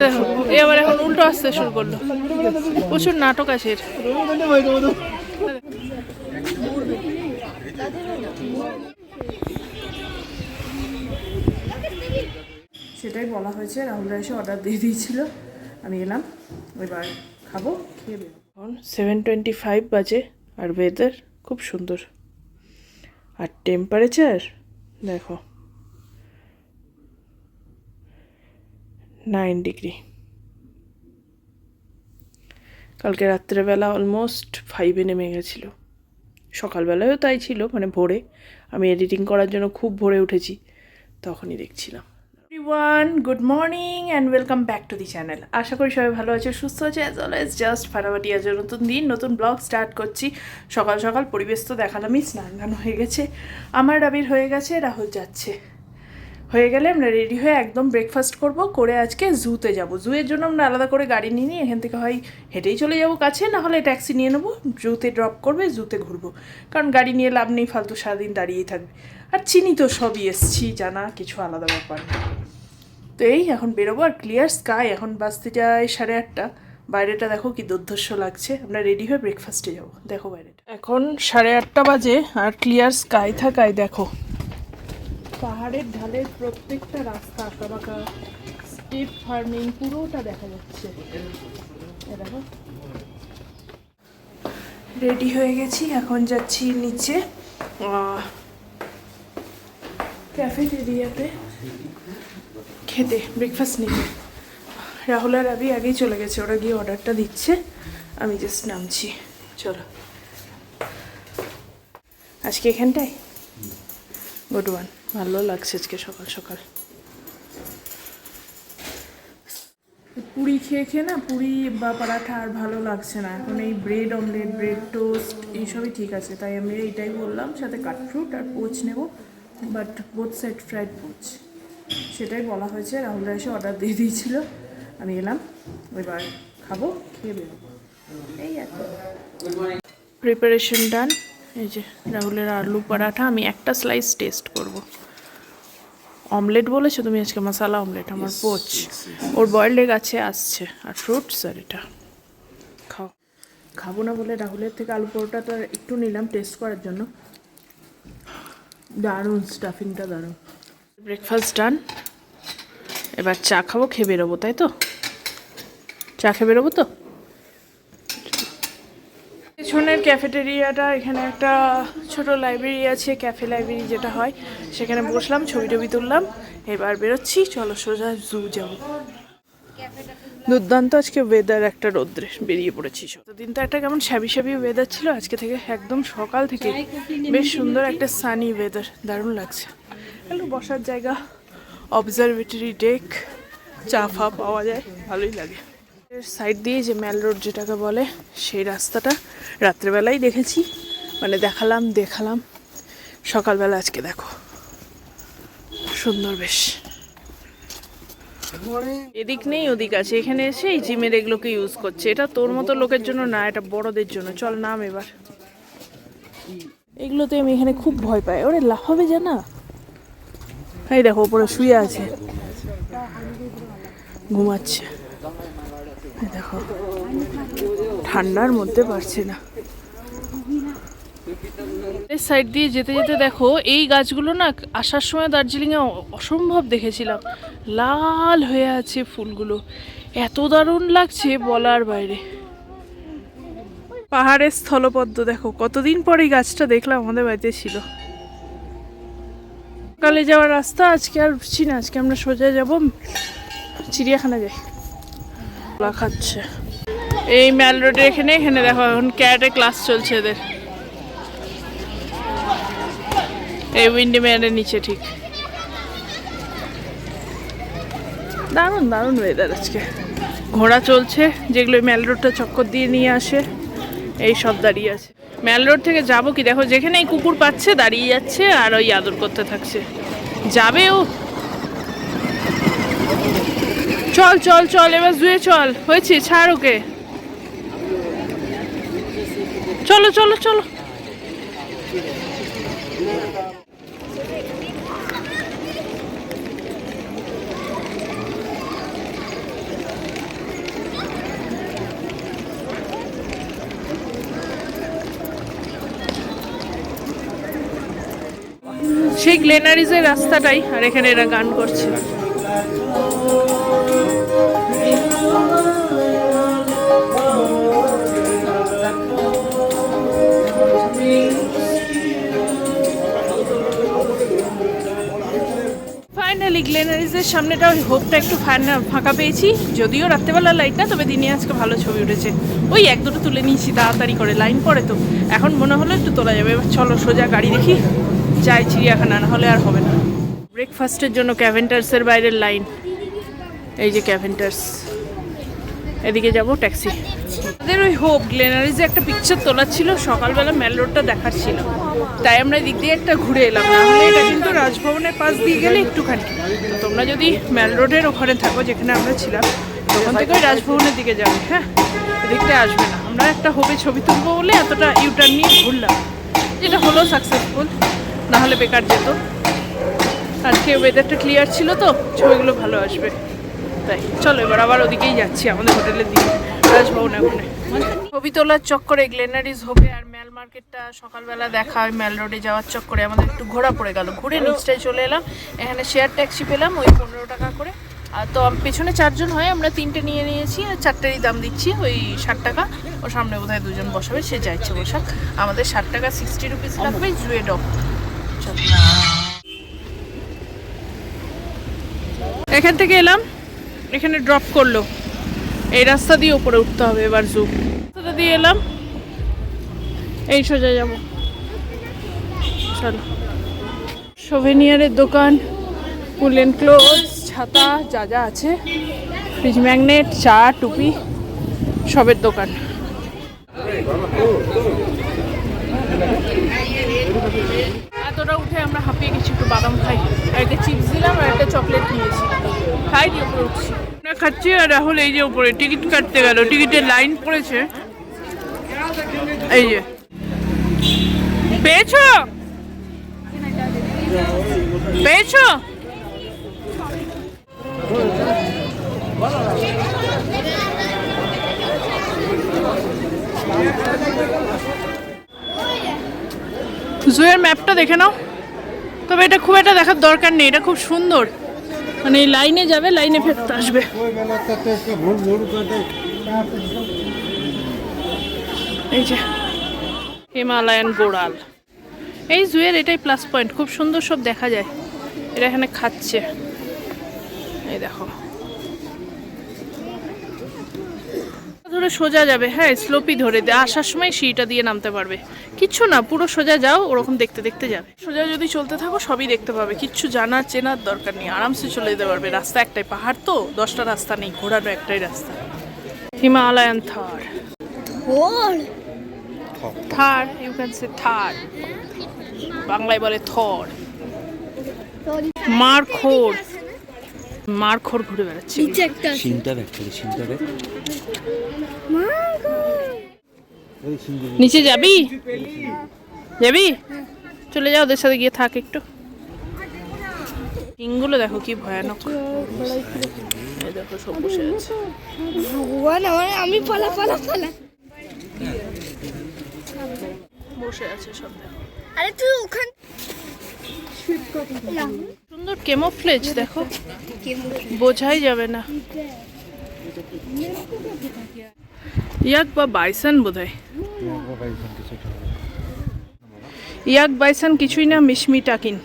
দেখো এবার এখন উল্টো আসতে শুরু করলো, প্রচুর নাটক আছে। সেটাই বলা হয়েছে, রাহুলরা এসে অর্ডার দিয়ে দিয়েছিল, আমি এলাম, এবার খাবো, খেয়ে বেরোবো। এখন 7:25 বাজে আর ওয়েদার খুব সুন্দর, আর টেম্পারেচার দেখো 9 ডিগ্রি। কালকে রাত্রেবেলা অলমোস্ট 5-এ নেমে গেছিলো, সকালবেলায়ও তাই ছিল, মানে ভোরে আমি এডিটিং করার জন্য খুব ভোরে উঠেছি, তখনই দেখছিলাম। Everyone, good morning and welcome back to the channel. আশা করি সবাই ভালো আছে, সুস্থ আছে। অ্যাজ অলওয়েজ জাস্ট ফাটাফাটি আজ নতুন দিন, নতুন ব্লগ স্টার্ট করছি। সকাল সকাল পরিবেশ তো দেখালামই, স্নান গান হয়ে গেছে আমার, রাবির হয়ে গেছে, রাহুল যাচ্ছে। হয়ে গেলে আমরা রেডি হয়ে একদম ব্রেকফাস্ট করব, করে আজকে জুতে যাব। জুয়ের জন্য আমরা আলাদা করে গাড়ি নিয়ে নিই, এখান থেকে হয় হেঁটেই চলে যাব কাছে, না হলে ট্যাক্সি নিয়ে নেবো, জুতে ড্রপ করবে, জুতে ঘুরবো, কারণ গাড়ি নিয়ে লাভ নেই, ফালতু সারাদিন দাঁড়িয়েই থাকবে। আর চিনি তো সবই, এসছি জানা, কিছু আলাদা ব্যাপার না। তো এই এখন বেরোবো, আর ক্লিয়ার স্কাই, এখন বাজতে যায় 8:30। বাইরেটা দেখো কি দুর্ধর্ষ লাগছে। আমরা রেডি হয়ে ব্রেকফাস্টে যাব, দেখো বাইরেটা এখন 8:30 বাজে, আর ক্লিয়ার স্কাই থাকায় দেখো পাহাড়ের ঢালের প্রত্যেকটা রাস্তা আঁকাবাঁকা, স্টেপ ফার্মিং পুরোটা দেখা যাচ্ছে। দেখো রেডি হয়ে গেছি, এখন যাচ্ছি নিচে ক্যাফেটেরিয়াতে খেতে, ব্রেকফাস্ট নিতে। রাহুল আর রাবি আগেই চলে গেছে, ওরা গিয়ে অর্ডারটা দিচ্ছে, আমি জাস্ট নামছি। চলো আজকে এখানটায় গুড ওয়ান, ভালো লাগছে আজকে সকাল সকাল। পুরি খেয়ে খেয়ে না, পুরি বা পরাঠা আর ভালো লাগছে না এখন, এই ব্রেড অমলেট, ব্রেড টোস্ট এইসবই ঠিক আছে, তাই আমি এইটাই বললাম, সাথে কাটফ্রুট আর পোচ নেব, but both side fried poach, সেটাই বলা হয়েছে। রাহুলরা এসে অর্ডার দিয়ে দিয়েছিল, আমি এলাম, এবার খাবো, খেয়ে বেরোবো, এই আর প্রিপারেশন ডান। এই যে রাহুলের আলু পরাঠা, আমি একটা স্লাইস টেস্ট করব। অমলেট বলেছো তুমি আজকে, মশালা অমলেট, আমার পোচ, ওর বয়েলড এগ আছে, আসছে, আর ফ্রুটস, আর এটা খাও। খাবো না বলে রাহুলের থেকে আলু পরোটাটা একটু নিলাম টেস্ট করার জন্য, দারুণ, স্টাফিংটা দারুণ। ব্রেকফাস্ট ডান, এবার চা খাবো, খেয়ে বেরোবো, তাই তো? চা খেয়ে বেরোবো তো। পেছনের ক্যাফেটেরিয়াটা, এখানে একটা ছোট লাইব্রেরি আছে, ক্যাফে লাইব্রেরি যেটা হয়, সেখানে বসলাম, ছবি টবি তুললাম, এবার বেরোচ্ছি, চলো সোজা জু যাবো। দুর্দান্ত আজকে ওয়েদার, একটা রোদ্রে বেরিয়ে পড়েছি। দিন তো একটা কেমন শ্যাবি শ্যাবি ওয়েদার ছিল, আজকে থেকে একদম সকাল থেকে বেশ সুন্দর একটা সানি ওয়েদার, দারুণ লাগছে। একটু বসার জায়গা, অবজারভেটরি ডেক, চা ফা পাওয়া যায়, ভালোই লাগে। সাইড দিয়ে যে ম্যাল রোড যেটাকে বলে, সেই রাস্তাটা রাত্রেবেলাই দেখেছি, মানে দেখালাম সকালবেলা আজকে দেখো সুন্দর বেশ। এদিক নেই ওদিক আছে, এখানে এসে এই জিমের এগুলোকে ইউজ করছে। এটা তোর মতো লোকের জন্য না, এটা বড়দের জন্য। চল নাম এবার। এগুলোতে আমি এখানে খুব ভয় পাই, ওরে লাফাবে জানা। এই দেখো ওপরে শুয়ে আছে, ঘুমাচ্ছে, দেখো ঠান্ডার মধ্যে পারছে না। সাইড দিয়ে যেতে যেতে দেখো এই গাছগুলো না, আসার সময় দার্জিলিংয়ে অসম্ভব দেখেছিলাম, লাল হয়ে আছে ফুলগুলো, এত দারুণ লাগছে বলার বাইরে। পাহাড়ের স্থলপদ্ম দেখো, কতদিন পর এই গাছটা দেখলাম, আমাদের বাড়িতে ছিল। সকালে যাওয়ার রাস্তা আজকে আর বুঝছি না, আজকে আমরা সোজা যাব চিড়িয়াখানা, যাই খাচ্ছে এই ম্যাল রোডের এখানে। এখানে দেখো এখন ক্যারাটে ক্লাস চলছে এদের, এই উইন্ডি ম্যানের নিচে ঠিক। দারুণ দারুণ ওয়েদার আজকে। ঘোড়া চলছে, যেগুলো ম্যাল রোডটা চক্কর দিয়ে নিয়ে আসে, এই সব দাঁড়িয়ে আছে। ম্যাল রোড থেকে যাবো কি দেখো, যেখানে এই কুকুর পাচ্ছে দাঁড়িয়ে যাচ্ছে, আর ওই আদর করতে থাকছে, যাবে ও। চল চল চল, এবার জুয়ে চল, হয়েছে, ছাড় ওকে, চলো চলো চলো। সেই গ্লেনারিজের রাস্তাটাই, আর এখানে এরা গান করছে। ফাইনালি গ্লেনারিজের সামনেটা ওই হোপটা একটু ফাঁকা পেয়েছি, যদিও রাত্রেবেলা লাইট না, তবে দিনে আজকে ভালো ছবি উঠেছে। ওই এক দুটো তুলে নিয়েছি তাড়াতাড়ি করে, লাইন পড়ে তো এখন মনে হলো একটু তোলা যাবে। এবার চলো সোজা গাড়ি দেখি, যাই চিড়িয়াখানা, না হলে আর হবে না। ব্রেকফাস্টের জন্য ক্যাভেন্টার্সের বাইরের লাইন, এই যে ক্যাভেন্টার্স, এদিকে যাব ট্যাক্সি। আমাদের ওই হোপ গ্লেনারিজে একটা পিকচার তোলার ছিল, সকালবেলা মেল রোডটা দেখার ছিল, তাই আমরা দিক দিয়ে একটা ঘুরে এলাম। না হলে এটা কিন্তু রাজভবনের পাশ দিয়ে গেলে একটুখানি, তো তোমরা যদি মেল রোডের ওখানে থাকো যেখানে আমরা ছিলাম, তখন থেকে ওই রাজভবনের দিকে যাবে, হ্যাঁ এদিকটা আসবে না। আমরা একটা হোপে ছবি তুলবো বলে এতটা ইউটার্ন নিয়ে ঘুরলাম, যেটা হলো সাকসেসফুল, না হলে বেকার যেত। আজকে ওয়েদারটা ক্লিয়ার ছিল তো ছবিগুলো ভালো আসবে, তাই চলো এবার আবার ওদিকেই যাচ্ছি, আমাদের হোটেলের দিকে, রাজভবন। ওখানে ছবি তোলার চক্করে গ্লেনারিজ হোপে আর মেল মার্কেটটা সকালবেলা দেখা, ওই মেল রোডে যাওয়ার চক্করে আমাদের একটু ঘোরা পড়ে গেল। ঘুরে নিচটায় চলে এলাম, এখানে শেয়ার ট্যাক্সি পেলাম ওই 15 টাকা করে। আর তো পেছনে 4 জন হয়, আমরা 3টে নিয়ে নিয়েছি, আর 4টেরই দাম দিচ্ছি ওই 60 টাকা। ও সামনে বোধহয় 2জন বসাবে, সে যা ইচ্ছে বসাক, আমাদের 60 টাকা 60 রুপিস লাগবে জুয়ে ডক। এখান থেকে এলাম, এখানে ড্রপ করলো, এই রাস্তা দিয়ে উপরে উঠতে হবে। এবার জু রাস্তাটা দিয়ে এলাম, এই সোজা যাব। চলো, সোভেনিয়ারের দোকান, উলেন ক্লোথস, ছাতা, যা যা আছে, ফ্রিজ ম্যাগনেট, চা, টুপি, সবের দোকান। এতটা উঠে আমরা হাঁপিয়ে গেছি, একটু বাদাম খাই, একটা চিপস দিলাম আর একটা চকলেট নিয়েছি, খাই দিয়ে উপরে উঠছি। আমরা খাচ্ছি আর রাহুল এই যে উপরে টিকিট কাটতে গেল, টিকিটের লাইন পড়েছে। এই যে পেয়েছো পেয়েছো জুয়ের ম্যাপটা দেখে নাও, তবে এটা খুব একটা দেখার দরকার নেই, এটা খুব সুন্দর, মানে এই লাইনে যাবে, লাইনে ফেরত আসবে। এই যে হিমালয়ান গোড়াল, এই জুয়ের এটাই প্লাস পয়েন্ট, খুব সুন্দর সব দেখা যায়। এরা এখানে খাচ্ছে, এই দেখো ধরে সোজা যাবে, হ্যাঁ স্লোপি ধরে আসার সময় সিঁড়িটা দিয়ে নামতে পারবে, কিচ্ছু না, পুরো সোজা যাও, ওরকম দেখতে দেখতে যাবে। সোজা যদি চলতে থাকো সবই দেখতে পাবে, কিচ্ছু জানার চেনার দরকার নেই, আরামসে চলে যেতে পারবে। রাস্তা একটাই, পাহাড় তো 10টা রাস্তা নেই, ঘোরানো একটাই রাস্তা। Himalayan tahr, tahr you can say tahr, বাংলায় বলে থর। মারখোর, মারখোর ঘুরে বেড়াচ্ছে। নিচে যাবি যাবি, চলে যাও, ওদের সাথে গিয়ে থাক একটু। সিংগুলো দেখো কি ভয়ানক, দেখো সব বসে আছে। ভগবান আমি পালা পালা পালা বসে আছে সব। আরে তুই ওখান সুন্দর কেমোফ্লেজ দেখো, বোঝাই যাবে না। ইয়াক বা বাইসন বোধহয়, ইয়াক বাইসন কিছুই না, মিশমি টাকিন।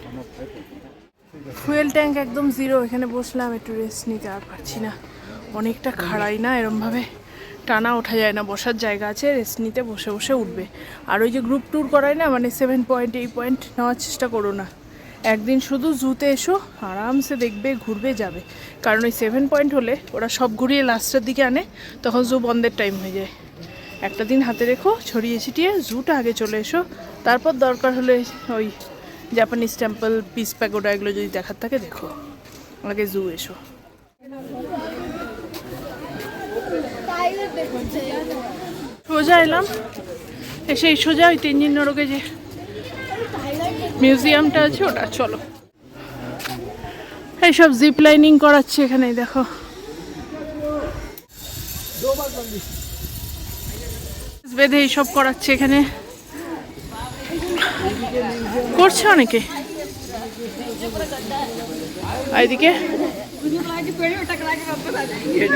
ফুয়েল ট্যাঙ্ক একদম জিরো, এখানে বসলাম একটু রেস্ট নিতে, আর পারছি না, অনেকটা খাড়াই না, এরমভাবে টানা ওঠা যায় না, বসার জায়গা আছে, রেস্ট নিতে বসে বসে উঠবে। আর ওই যে গ্রুপ ট্যুর করায় না, মানে 7 পয়েন্ট 8 পয়েন্ট নেওয়ার চেষ্টা করো না, একদিন শুধু জুতে এসো, আরামসে দেখবে, ঘুরবে, যাবে। কারণ ওই 7 পয়েন্ট হলে ওরা সব ঘুরিয়ে লাস্টের দিকে আনে, তখন জু বন্ধের টাইম হয়ে যায়। একটা দিন হাতে রেখো, ছড়িয়ে ছিটিয়ে জুটা আগে চলে এসো, তারপর দরকার হলে ওই জাপানিজ টেম্পল, পিস প্যাগোডা, এগুলো যদি দেখার থাকে দেখো, আগে জু এসো। সোজা এলাম, এসে এই সোজা ওই তেনজিং নরকে যে মিউজিয়ামটা আছে ওটা, চলো। এইসব জিপ লাইনিং করাচ্ছে এখানে, দেখো বেঁধে এইসব করাচ্ছে এখানে, করছে অনেকে। আর এদিকে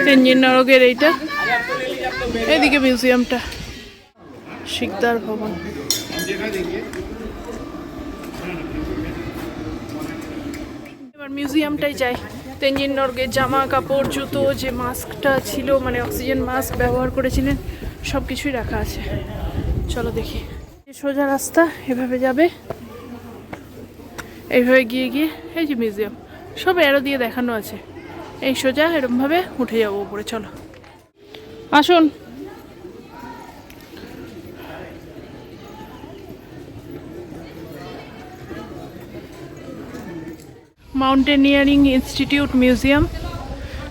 তেঞ্জিন নরকের এইটা, এদিকে মিউজিয়ামটা, শিকদার ভবন। এবার মিউজিয়ামটাই যাই। তেঞ্জিন নরগের জামা কাপড়, জুতো, যে মাস্কটা ছিল মানে অক্সিজেন মাস্ক ব্যবহার করেছিলেন, সব কিছুই রাখা আছে। চলো দেখি। সোজা রাস্তা, এভাবে যাবে, এইভাবে গিয়ে গিয়ে এই যে মিউজিয়াম, সব অ্যারো দিয়ে দেখানো আছে। এই সোজা এরকমভাবে উঠে যাবো উপরে। চলো আসুন। Mountaineering institute museum.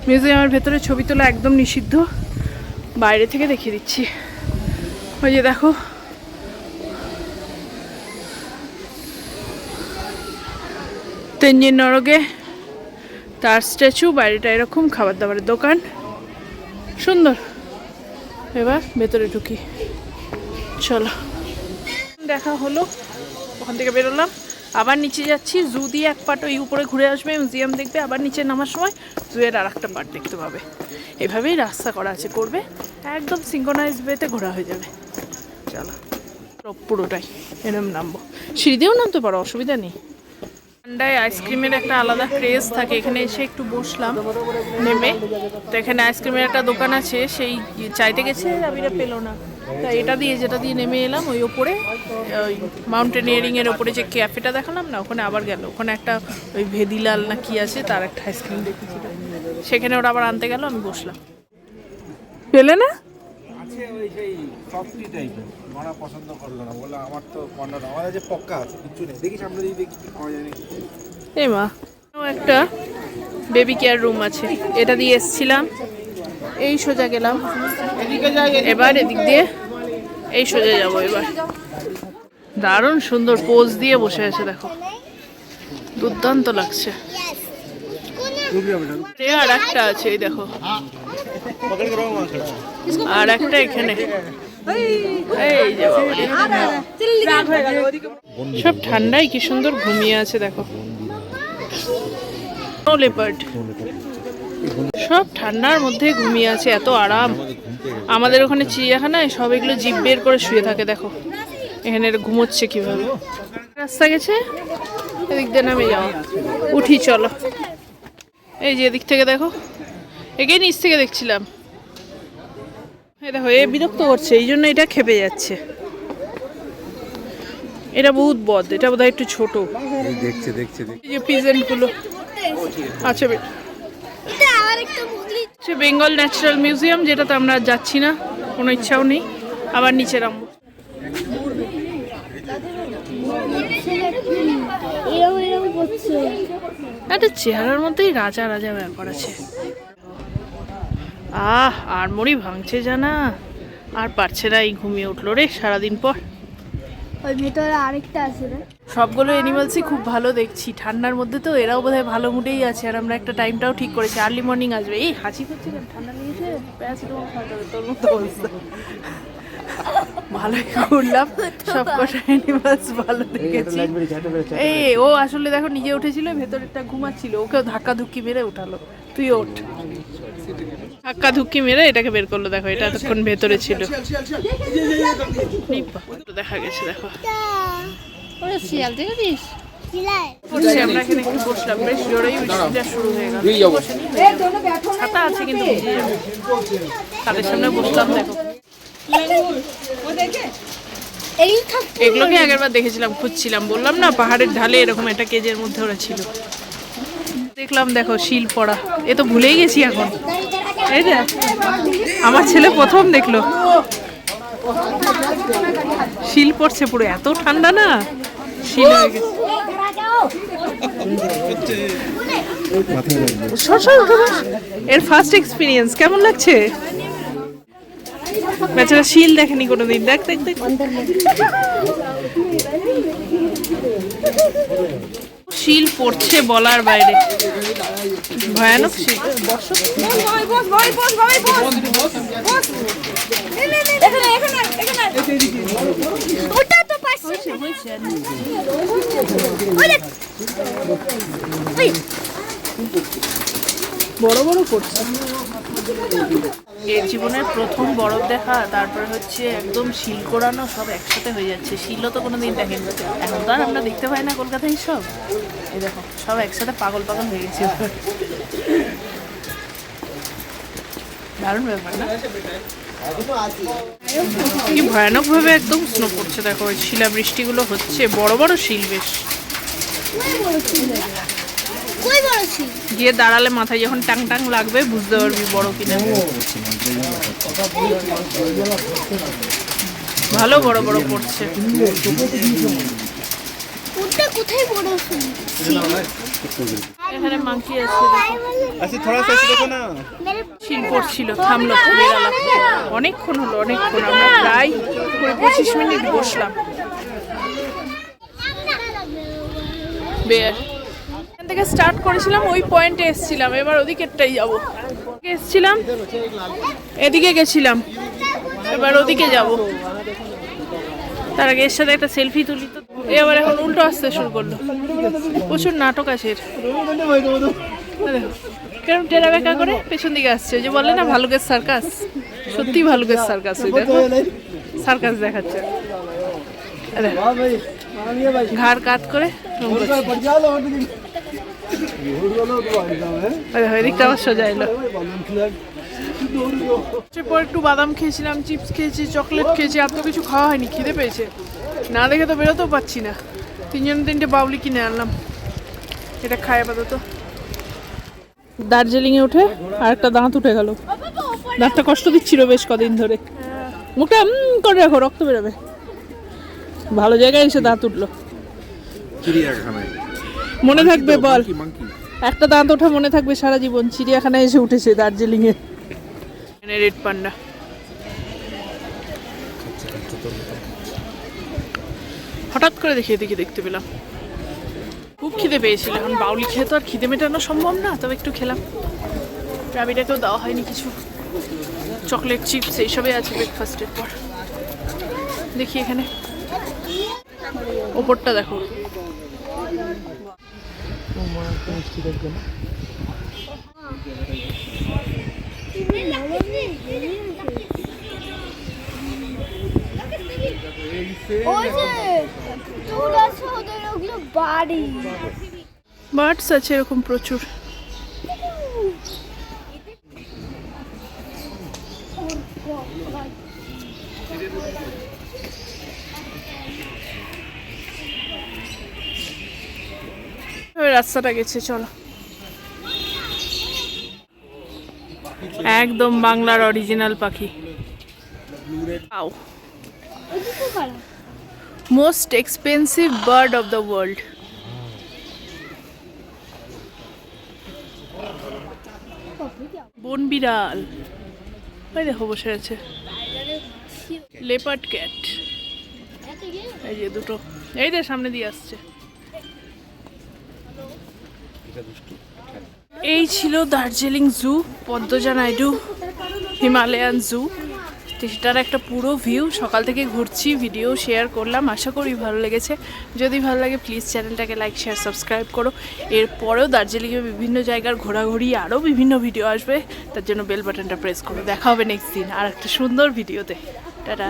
মিউজিয়ামের ভেতরে ছবি তোলা একদম নিষিদ্ধ, বাইরে থেকে দেখিয়ে দিচ্ছি। ওই যে দেখো, তেঞ্জিন নরগে তার স্ট্যাচু, বাইরেটা এরকম, খাবার দাবারের দোকান, সুন্দর। এবার ভেতরে ঢুকি, চলো। দেখা হলো, ওখান থেকে বেরোলাম, আবার নিচে যাচ্ছি। জু দিয়ে এক পার্ট ওই উপরে ঘুরে আসবে, মিউজিয়াম দেখবে, আবার নিচে নামার সময় জুয়ের আর একটা পার্ট দেখতে পাবে। এভাবেই রাস্তা করা আছে, করবে একদম সিঙ্ক্রোনাইজ ওয়েতে ঘোরা হয়ে যাবে। চলো, পুরোটাই এরম নামবো, সিঁড়ি দিয়েও নামতে পারো, অসুবিধা নেই। ঠান্ডায় আইসক্রিমের একটা আলাদা ক্রেজ থাকে। এখানে এসে একটু বসলাম নেমে, তো এখানে আইসক্রিমের একটা দোকান আছে, সেই চাইতে গেছে আবিরা পেলো না, তা এটা দিয়ে, যেটা দিয়ে নেমে এলাম ওই ওপরে, ওই মাউন্টেনিয়ারিংয়ের ওপরে যে ক্যাফেটা দেখালাম না, ওখানে আবার গেল। ওখানে একটা ওই ভেদিলাল না কি আছে, তার একটা আইসক্রিম দেখেছিল, সেখানে ওরা আবার আনতে গেল, আমি বসলাম। পেলে না? আছে ওই সেই সফটি টাইপের, মারা পছন্দ করলো না, বললো আমার তো কর্নার, আমাদের যে পক্কা আছে কিছু নেই, দেখি সামনে দিয়ে দেখি কি পাওয়া যায় নাকি। এই মা, একটা বেবি কেয়ার রুম আছে, এটা দিয়ে এসছিলাম, এই সোজা গেলাম, এবার এদিক দিয়ে এই সোজা যাবো। এবার দারুণ সুন্দর পোজ দিয়ে বসে আছে, দেখো দুর্দান্ত লাগছে। আর একটা আছে, এই দেখো, আর একটা এখানে, এই যে সব ঠান্ডায় কি সুন্দর ঘুমিয়ে আছে, দেখো লেপার্ড, সব ঠান্ডার মধ্যে ঘুমিয়ে আছে, এত আরাম। আমাদের ওখানে চিড়িয়াখানায় সব এগুলো জিভ বের করে শুয়ে থাকে, দেখো এখানে ঘুমোচ্ছে কিভাবে। রাস্তা গেছে, এদিক দিয়ে নামে যাও, উঠি চলো। এই যে এদিক থেকে দেখো, একে নিচ থেকে দেখছিলাম, এই দেখো এ বিরক্ত করছে, এই জন্য এটা খেপে যাচ্ছে। এটা বহুত বদ, এটা বোধহয় একটু ছোট। দেখছে দেখছে এই যে পিজেন্ট গুলো আচ্ছা, বেঙ্গল ন্যাচারাল মিউজিয়াম, যেটাতে আমরা যাচ্ছি না, কোনো ইচ্ছাও নেই। আবার নিচে নামবো। একটা চেহারার মধ্যেই রাজা রাজা ব্যাপার আছে। আর মরি ভাঙছে জানা, আর পারছে না, এই ঘুমিয়ে উঠলো রে সারাদিন পর। ওই ভেতরে আরেকটা আছে রে। সবগুলো অ্যানিমালসই খুব ভালো দেখছি, ঠান্ডার মধ্যে তো এরাও বোধহয় ভালো মুডেই আছে। আর আমরা একটা টাইমটাও ঠিক করেছি, আর্লি মর্নিং আসবে। এই হাঁচি করছি, ঠান্ডা লেগেছে, প্যারাসিটামল খাওয়াতে হবে, তোর মতো অবস্থা। ভালোই করলাম, সবকটা অ্যানিমালস ভালো দেখেছি। এই ও আসলে দেখো নিজে উঠেছিল, ভেতরেরটা ঘুমাচ্ছিল, ওকেও ধাক্কা ধুক্কি মেরে উঠালো, তুই ওঠ। ধাক্কা ধুক্কি মেরে এটাকে বের করলো, দেখো এটা এতক্ষণ ভেতরে ছিল। দেখা গেছে, দেখো শিয়াল দেখেছিস? আমরা এখানে একটু বসলাম, বেশ জোরেই বৃষ্টিটা শুরু হয়ে গেল। ছাতা আছে কিন্তু ভিজে যাবে। তাদের সামনে বসলাম, দেখো এগুলোকে আগের বার দেখেছিলাম, খুঁজছিলাম, বললাম না পাহাড়ের ঢালে এরকম একটা কেজের মধ্যে ওরা ছিল। দেখলাম, দেখো শিল পড়া, এ তো ভুলেই গেছি এখন। এই যে আমার ছেলে প্রথম দেখলো শিল পড়ছে, পুরো এত ঠান্ডা না, শিল হয়ে গেছে। এর ফার্স্ট এক্সপিরিয়েন্স কেমন লাগছে? বেচারা শিল দেখেনি কোনোদিন, দেখ দেখ দেখ, শিল পড়ছে বলার বাইরে, ভয়ানক শিল। বড় বড় করছে। এর জীবনের প্রথম বরফ দেখা, তারপরে হচ্ছে একদম শিল কোরানো, সব একসাথে হয়ে যাচ্ছে। শিলও তো কোনোদিন দেখেন, এখন তো আর আমরা দেখতে পাই না কলকাতায় সব। এই দেখো সব একসাথে পাগল পাগল হয়ে গেছে। দারুণ ব্যাপার না? কি ভয়ানক ভাবে একদম স্নো পড়ছে। দেখো শিলাবৃষ্টিগুলো হচ্ছে, বড় বড় শিল বেশ। গিয়ে দাঁড়ালে মাথায় যখন টাং টাং লাগবে বুঝতে পারবি বড় কিনা। ভালো বড় বড় পড়ছে। এখানে মাংকি আছে, শিল পড়ছিল, থামলো, বেরালাম। অনেকক্ষণ হলো, অনেকক্ষণ। আমরা প্রায় 20-25 মিনিট বসলাম। বের এখান থেকে স্টার্ট করেছিলাম, ওই পয়েন্টে এসেছিলাম, এবার ওদিকেরটাই যাবো। এসেছিলাম, এদিকে গেছিলাম, এবার ওদিকে যাব। তার আগে এর সাথে একটা সেলফি তুলি তো। এবার এখন উল্টো আসতে শুরু করলো। প্রচুর নাটক আছে। কেরম টেরা বেঁকা করে পেছন দিকে আসছে। যে বলে না ভালুকের সার্কাস, সত্যি ভালুকের সার্কাস। সার্কাস দেখাচ্ছে, ঘাড় কাত করে। এদিকটা আবার সোজা এলো। পর একটু বাদাম খেয়েছিলাম, চিপস খেয়েছি, চকলেট খেয়েছি, আর তো কিছু খাওয়া হয়নি। খিদে পেয়েছে, না দেখে তো বেরোতেও পাচ্ছি না। 3 বাউলি কিনে আনলাম, এটা খায় আপাতত। দার্জিলিংয়ে উঠে আর একটা দাঁত উঠে গেল। দাঁতটা কষ্ট দিচ্ছিল বেশ কদিন ধরে। মুখটা করে রাখো, রক্ত বেরোবে। ভালো জায়গায় এসে দাঁত উঠলো। মনে থাকবে বল, একটা দাঁত ওঠা মনে থাকবে সারা জীবন। চিড়িয়াখানায় এসে উঠেছে দার্জিলিংয়ে। Red panda. হঠাৎ করে দেখে এদিকে দেখতে পেলাম। খুব খিদে পেয়েছিল। এখন বাউলি খেয়ে তো আর খিদে মেটানো সম্ভব না, তবে একটু খেলাম। রাবিটাকেও দেওয়া হয়নি কিছু। চকলেট, চিপস এইসবই আছে ব্রেকফাস্টের পর। দেখি এখানে ওপরটা দেখো। বার্ডস আছে এরকম প্রচুর। রাস্তাটা গেছে, চলো। একদম বাংলার অরিজিনাল পাখি। Most expensive bird of the world. বন বিড়াল, ওই দেখো বসে আছে। লেপার্ড ক্যাট, এই যে দুটো, এই যে সামনে দিয়ে আসছে। এই ছিল দার্জিলিং জু, পদ্মজা নাইডু হিমালয়ান জু। সেটার একটা পুরো ভিউ। সকাল থেকে ঘুরছি, ভিডিও শেয়ার করলাম। আশা করি ভালো লেগেছে। যদি ভালো লাগে প্লিজ চ্যানেলটাকে লাইক, শেয়ার, সাবস্ক্রাইব করো। এরপরেও দার্জিলিংয়ে বিভিন্ন জায়গার ঘোরাঘুরি আরও বিভিন্ন ভিডিও আসবে, তার জন্য বেল বাটনটা প্রেস করো। দেখা হবে নেক্সট দিন আর একটা সুন্দর ভিডিওতে। টাটা।